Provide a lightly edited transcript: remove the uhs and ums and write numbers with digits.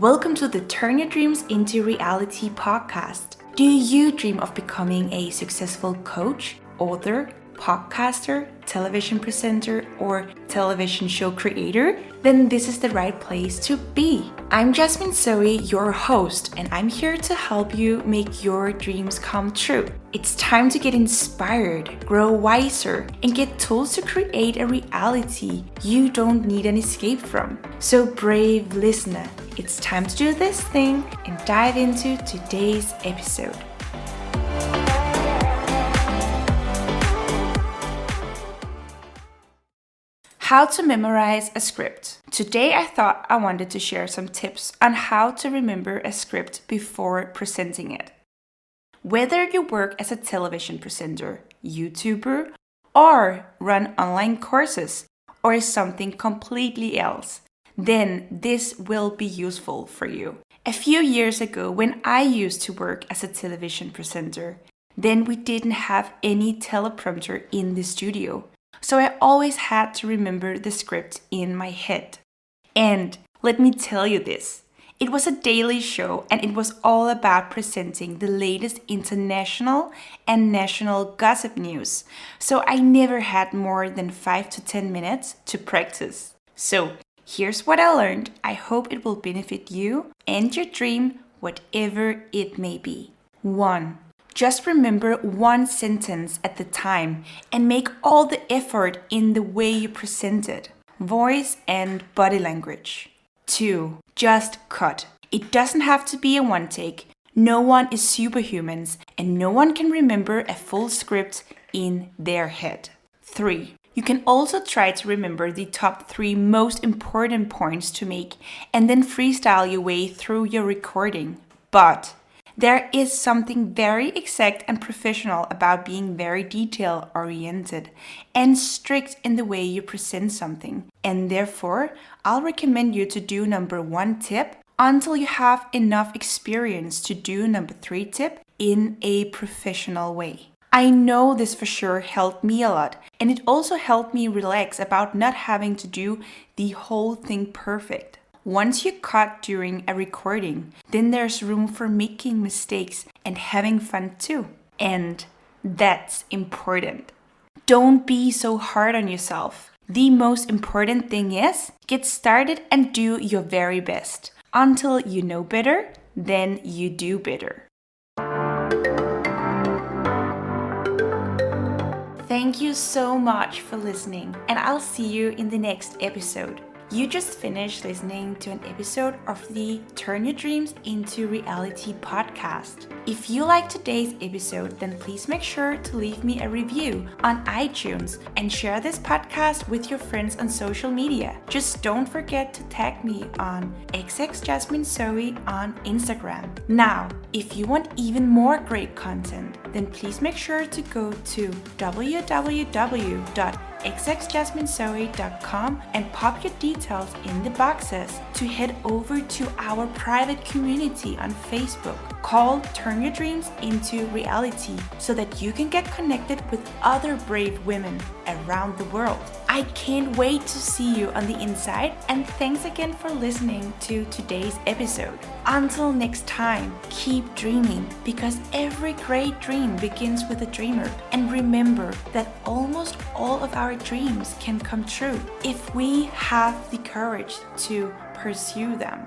Welcome to the Turn Your Dreams into Reality podcast. Do you dream of becoming a successful coach, author, podcaster, television presenter, or television show creator? Then this is the right place to be. I'm Jasmine Zoe, your host, and I'm here to help you make your dreams come true. It's time to get inspired, grow wiser, and get tools to create a reality you don't need an escape from. So brave listener, it's time to do this thing and dive into today's episode. How to memorize a script. Today I thought I wanted to share some tips on how to remember a script before presenting it. Whether you work as a television presenter, YouTuber, or run online courses, or something completely else, then this will be useful for you. A few years ago, when I used to work as a television presenter, then we didn't have any teleprompter in the studio. So I always had to remember the script in my head. And let me tell you this, it was a daily show and it was all about presenting the latest international and national gossip news. So I never had more than 5 to 10 minutes to practice. So here's what I learned. I hope it will benefit you and your dream, whatever it may be. 1. Just remember one sentence at the time and make all the effort in the way you present it. Voice and body language. 2. Just cut. It doesn't have to be a one take. No one is superhumans and no one can remember a full script in their head. 3. You can also try to remember the top 3 most important points to make and then freestyle your way through your recording. But there is something very exact and professional about being very detail-oriented and strict in the way you present something. And therefore, I'll recommend you to do number 1 tip until you have enough experience to do number 3 tip in a professional way. I know this for sure helped me a lot, and it also helped me relax about not having to do the whole thing perfect. Once you cut during a recording, then there's room for making mistakes and having fun too. And that's important. Don't be so hard on yourself. The most important thing is get started and do your very best. Until you know better, then you do better. Thank you so much for listening, and I'll see you in the next episode. You just finished listening to an episode of the Turn Your Dreams into Reality podcast. If you liked today's episode, then please make sure to leave me a review on iTunes and share this podcast with your friends on social media. Just don't forget to tag me on xxjasminezoe on Instagram. Now, if you want even more great content, then please make sure to go to www.xxjasminezoe.com and pop your details in the boxes to head over to our private community on Facebook called Turn Your Dreams into Reality so that you can get connected with other brave women around the world. I can't wait to see you on the inside, and thanks again for listening to today's episode. Until next time, keep dreaming because every great dream begins with a dreamer. And remember that almost all of our dreams can come true if we have the courage to pursue them.